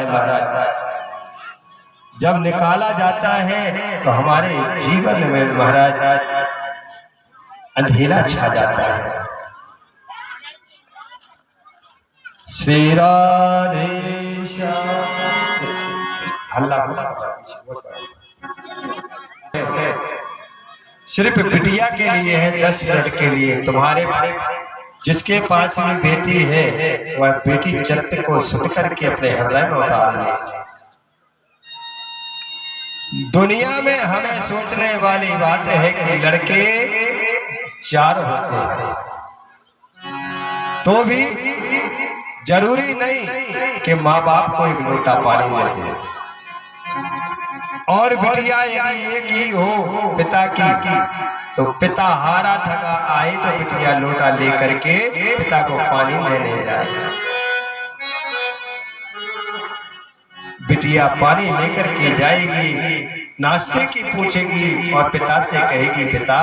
है महाराज। जब निकाला जाता है तो हमारे जीवन में महाराज अंधेरा छा जाता है। श्री राधे सिर्फ बिटिया के लिए है, 10 मिनट के लिए। तुम्हारे जिसके पास में बेटी है वह बेटी चरित्र को सुन करके अपने हृदय में उतार ले। दुनिया में हमें सोचने वाली बात है कि लड़के 4 होते हैं, तो भी जरूरी नहीं कि माँ बाप को एक लोटा पानी दे दे। और बिटिया यदि एक ही हो पिता की, तो पिता हारा थका आए तो बिटिया लोटा लेकर के पिता को पानी देने जाए। बिटिया पानी लेकर के जाएगी, नाश्ते की पूछेगी और पिता से कहेगी पिता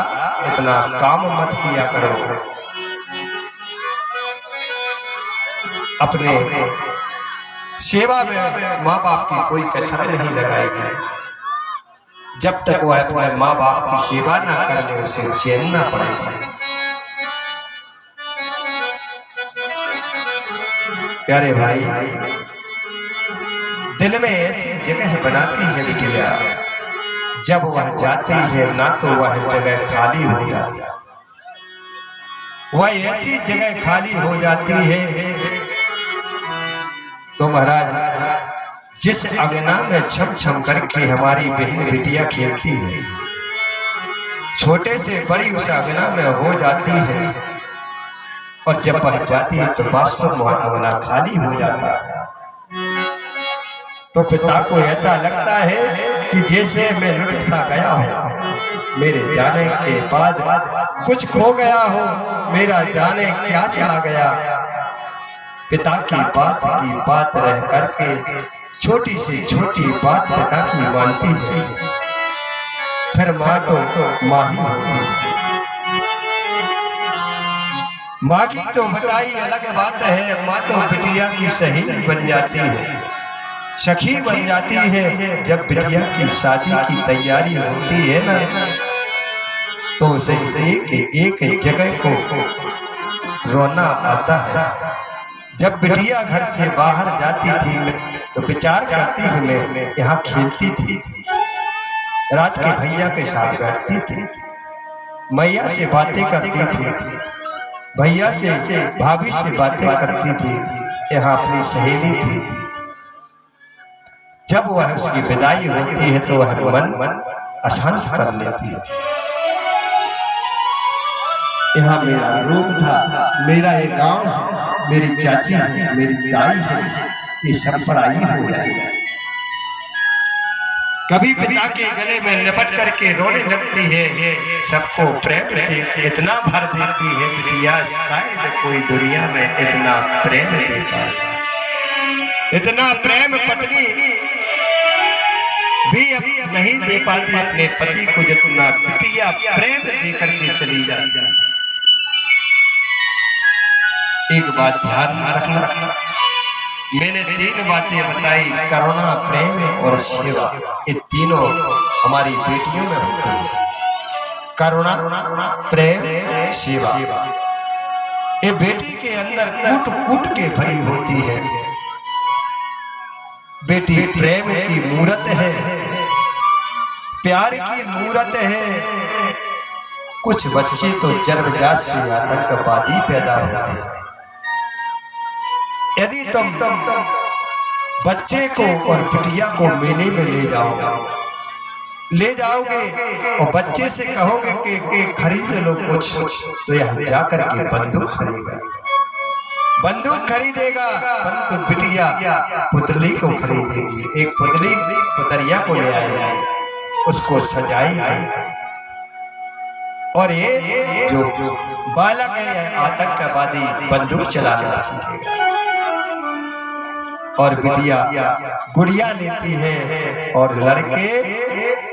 इतना काम मत किया करो, अपने सेवा में माँ बाप की कोई कसर नहीं लगाएगी। जब तक वह अपने माँ बाप की सेवा ना कर ले उसे चैन ना पड़ेगा। प्यारे भाई, दिल में ऐसी जगह बनाती है बिटिया, जब वह जाती है ना तो वह जगह खाली हो जाती है। वह ऐसी जगह खाली हो जाती है तो महाराज जिस अंगना में छम छम करके हमारी बहन बिटिया खेलती है, छोटे से बड़ी उस अंगना में हो जाती है। और जब वह जाती है तो वास्तव में अंगना खाली हो जाता है। तो पिता को ऐसा लगता है कि जैसे मैं लुट सा गया हूँ, मेरे जाने के बाद कुछ खो गया हो, मेरा जाने क्या चला गया। पिता की बात रह करके छोटी से छोटी बात पिता की मानती है। फिर माँ तो माँ ही होगी। माँ की तो बताई अलग बात है, माँ तो बिटिया की सहेली बन जाती है, सखी बन जाती है। जब बिटिया की शादी की तैयारी होती है ना, तो उसे एक जगह को रोना आता है। जब बिटिया घर से बाहर जाती थी तो विचार करती हुई मैं यहाँ खेलती थी, रात के भैया के साथ बैठती थी, मैया से बातें करती थी, भैया से भाभी से बातें करती थी, यहाँ अपनी सहेली थी। जब वह उसकी विदाई होती है तो वह मन अशांत कर लेती है। यहाँ मेरा रूप था, मेरा ये गांव है, मेरी चाची है, मेरी दाई है, ये सब पराई हो जाएगा। कभी पिता के गले में लिपट करके रोने लगती है, सबको प्रेम से इतना भर देती है बिटिया, शायद कोई दुनिया में इतना प्रेम दे पाए। इतना प्रेम पत्नी भी अब नहीं दे पाती अपने पति को जितना बिटिया प्रेम दे करके चली जाती है। एक बात ध्यान में रखना, मैंने 3 बातें बताई, करुणा, प्रेम और सेवा। ये तीनों हमारी बेटियों में होती है। करुणा, प्रेम, सेवा। ये बेटी के अंदर कूट कूट के भरी होती है। बेटी प्रेम की मूरत है, प्यार की मूरत है। कुछ बच्चे तो जन्मजात से आतंकवादी पैदा होते हैं। यदि तुम बच्चे को और बिटिया को मेले में ले जाओगे और बच्चे से कहोगे कि खरीद लो कुछ, तो यह जाकर के बंदूक खरीदेगा, परंतु बिटिया पुतली को खरीदेगी। एक पुतरिया को ले आएगी, उसको सजाएगी। और ये जो बालक है आतंकवादी बंदूक चलाना सीखेगा। और बिटिया गुड़िया लेती है और लड़के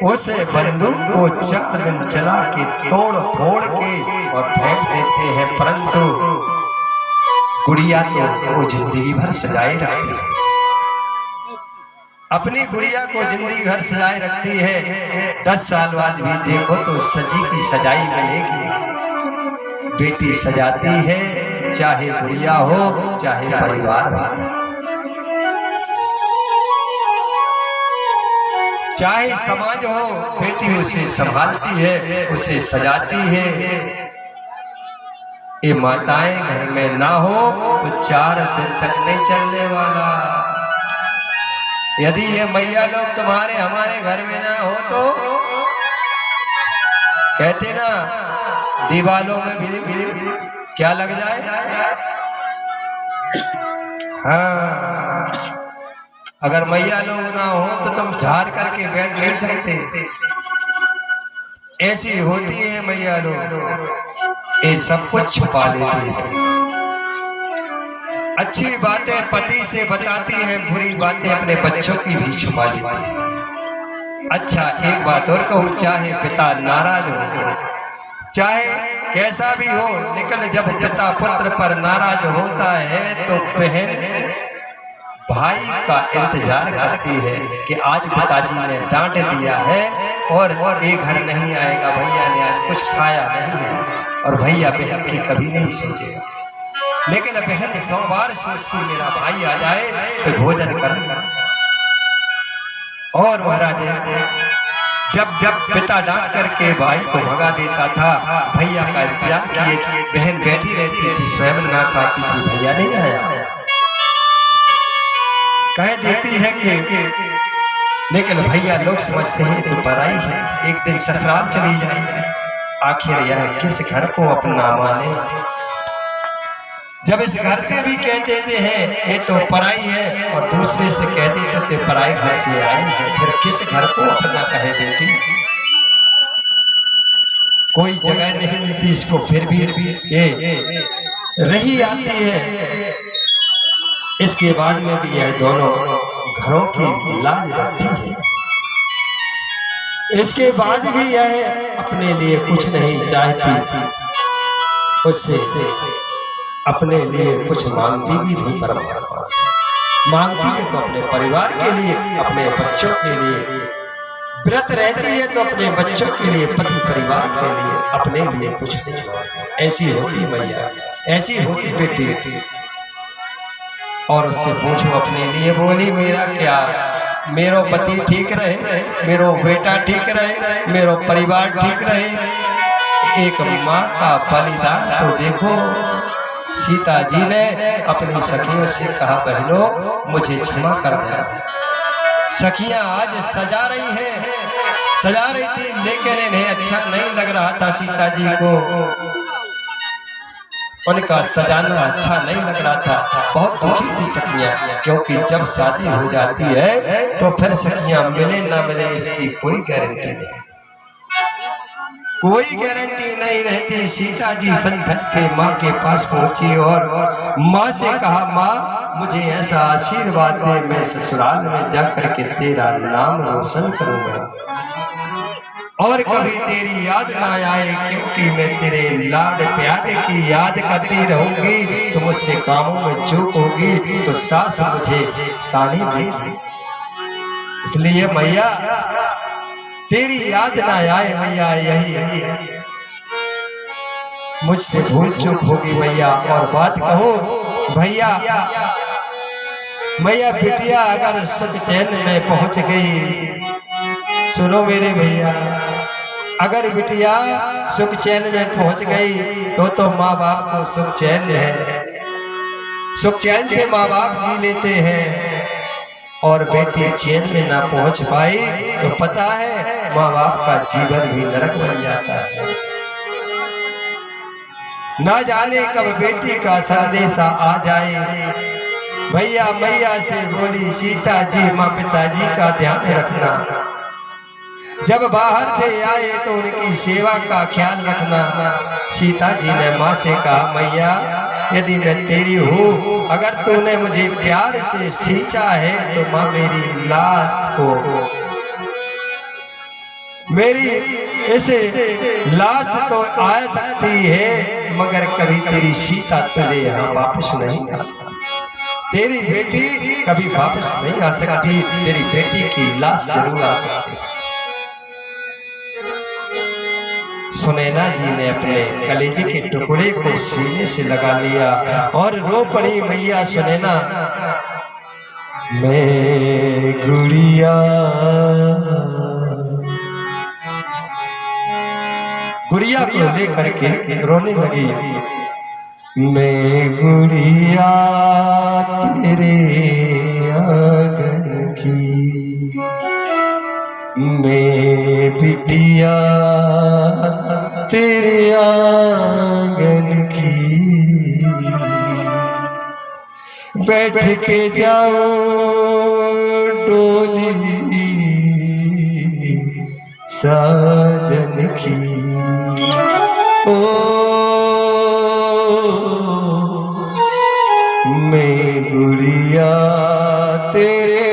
उस बंदूक को 4 दिन चला के तोड़ फोड़ के और फेंक देते हैं, परंतु गुड़िया तो वो जिंदगी भर सजाए रखती है। अपनी गुड़िया को जिंदगी भर सजाए रखती है, 10 साल बाद भी देखो तो सजी की सजाई मिलेगी। बेटी सजाती है, चाहे गुड़िया हो चाहे परिवार हो, चाहे समाज हो, बेटी उसे संभालती है, उसे सजाती है। ये माताएं घर में ना हो तो 4 दिन तक नहीं चलने वाला। यदि ये मैया लोग तुम्हारे हमारे घर में ना हो तो कहते ना दीवालों में भी क्या लग जाए। हाँ, अगर मैया लोग ना हो तो तुम झाड़ करके बैठ नहीं सकते। ऐसी होती है मैया लोग, ये सब कुछ छुपा लेती है। अच्छी बातें पति से बताती है, बुरी बातें अपने बच्चों की भी छुपा लेती है। अच्छा, एक बात और कहूँ, चाहे पिता नाराज हो, चाहे कैसा भी हो, लेकिन जब पिता पुत्र पर नाराज होता है तो बहन भाई का इंतजार करती है कि आज पिताजी ने डांट दिया है और ये घर नहीं आएगा, भैया ने आज कुछ खाया नहीं है। और भैया बहन की कभी नहीं सोचेगा, लेकिन बहन 100 बार सोचती मेरा भाई आ जाए तो भोजन कर। और महाराज जब पिता डांट करके भाई को भगा देता था, भैया का इंतजार किए, बहन बैठी रहती थी, स्वयं ना खाती थी, भैया नहीं आया, कह देती है कि, लेकिन भैया लोग समझते हैं तो पराई है, एक दिन ससुराल चली जाएगी। आखिर यह किस घर को अपना माने। जब इस घर से भी कह देते हैं ये तो पराई है और दूसरे से कह देते तो पराई घर से आई है, फिर किस घर को अपना कहे बेटी। कोई जगह नहीं मिलती इसको, फिर भी ये रही आती है। इसके बाद में भी यह दोनों घरों की लाज रखती है। इसके बाद भी यह अपने लिए कुछ नहीं चाहती, उससे अपने लिए कुछ मांगती भी नहीं। परमात्मा से मांगती है तो अपने परिवार के लिए, अपने बच्चों के लिए, व्रत रहती है तो अपने बच्चों के लिए, पति परिवार के लिए, अपने लिए कुछ नहीं मांगती। ऐसी होती मैया, ऐसी होती बेटी। और उससे पूछो अपने लिए, बोली मेरा क्या, मेरो पति ठीक रहे, मेरो बेटा ठीक रहे, मेरो परिवार ठीक रहे। एक माँ का बलिदान तो देखो। सीता जी ने अपनी सखियों से कहा, बहनों मुझे क्षमा कर देना। सखियां आज सजा रही हैं, सजा रही थी, लेकिन इन्हें अच्छा नहीं लग रहा था सीता जी को, उनका सजाना अच्छा नहीं लग रहा था। बहुत दुखी थी सखियां, क्योंकि जब शादी हो जाती है तो फिर सखियां मिले ना मिले इसकी कोई गारंटी नहीं, कोई गारंटी नहीं रहती। सीता जी संधज के माँ के पास पहुंची और माँ से कहा, माँ मुझे ऐसा आशीर्वाद दे, मैं ससुराल में जाकर के तेरा नाम रोशन करूंगा और कभी तेरी याद ना आए, क्योंकि मैं तेरे लाड प्यार की याद करती रहूंगी। तो मुझसे कामों में चूक होगी तो सास मुझे ताने देगी। इसलिए मैया तेरी याद ना आए मैया, यही मुझसे भूल चूक होगी मैया। और बात कहूं भैया, मैया बिटिया अगर सुख चैन में पहुंच गई, सुनो मेरे भैया, अगर बिटिया सुख चैन में पहुंच गई तो माँ बाप को सुख चैन है, सुख चैन से माँ बाप जी लेते हैं। और बेटी चैन में ना पहुंच पाई तो पता है माँ बाप का जीवन भी नरक बन जाता है। ना जाने कब बेटी का संदेशा आ जाए। भैया मैया से बोली सीता जी, माँ पिताजी का ध्यान रखना, जब बाहर से आए तो उनकी सेवा का ख्याल रखना। सीता जी ने माँ से कहा, मैया यदि मैं तेरी हूँ, अगर तूने मुझे प्यार से सींचा है तो माँ मेरी लाश को, मेरी इसे लाश तो आ सकती है, मगर कभी तेरी सीता तुझे यहाँ वापस नहीं आ सकती। तेरी बेटी कभी वापस नहीं आ सकती, तेरी बेटी की लाश जरूर आ सकती। सुनैना जी ने अपने कलेजे के टुकड़े को सीने से लगा लिया और रो पड़ी मैया सुनैना। मैं गुड़िया गुड़िया को लेकर के रोने लगी। मैं गुड़िया तेरे आंगन की, मैं बिटिया तेरे आंगन की, बैठ के जाओ डोली साजन की। ओ मैं गुड़िया तेरे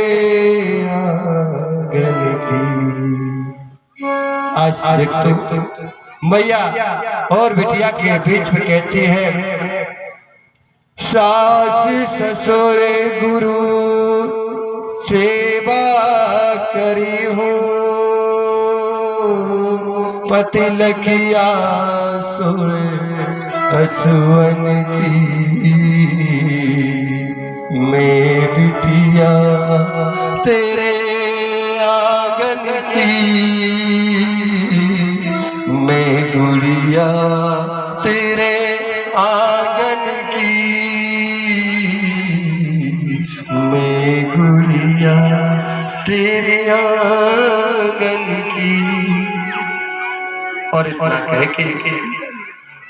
आंगन की। आज देख तो मैया और बिटिया के बीच में कहती है, सास ससुर गुरु सेवा करी हो, पति लखिया सुर असुवन की, मैं बिटिया तेरे आंगन की, मैं गुड़िया तेरे आंगन की, मैं गुड़िया तेरे आंगन की। और इतना कह के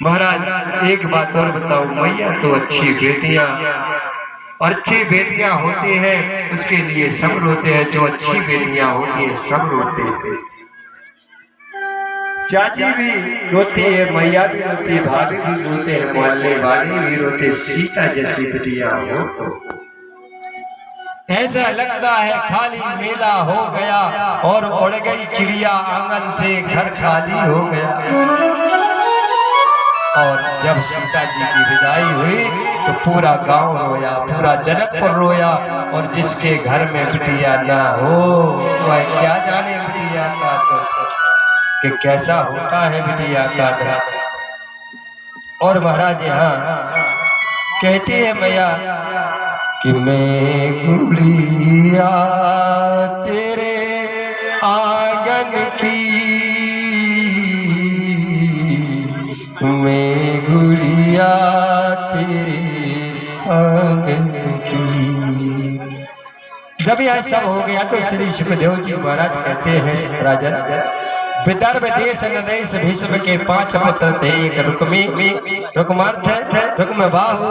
महाराज एक बात और बताओ, मैया तो अच्छी बेटियां और अच्छी बेटियां होती हैं उसके लिए सब रोते हैं, जो अच्छी बेटियां होती हैं सब रोते हैं। चाची भी रोती है, मैया भी रोती है, भाभी भी रोते हैं, मोहल्ले वाले भी रोते। सीता जैसी बेटियां हो तो ऐसा लगता है खाली मेला हो गया और उड़ गई चिड़िया आंगन से, घर खाली हो गया। और जब सीता जी की विदाई हुई तो पूरा गांव रोया, पूरा जनकपुर रोया। और जिसके घर में बिटिया ना हो वह क्या जाने बिटिया का तो कि कैसा होता है बिटिया का दर्द। और महाराज यहाँ कहती है मैया कि मैं गुड़िया तेरे आंगन की, मैं गुड़िया तेरे आंगन की। जब यह सब हो गया तो श्री सुखदेव जी महाराज कहते हैं, राजन विदर्भ देश नरेश भीष्म के 5 पुत्र थे, एक रुक्मी रुक्मार्थ रुक्मबाहु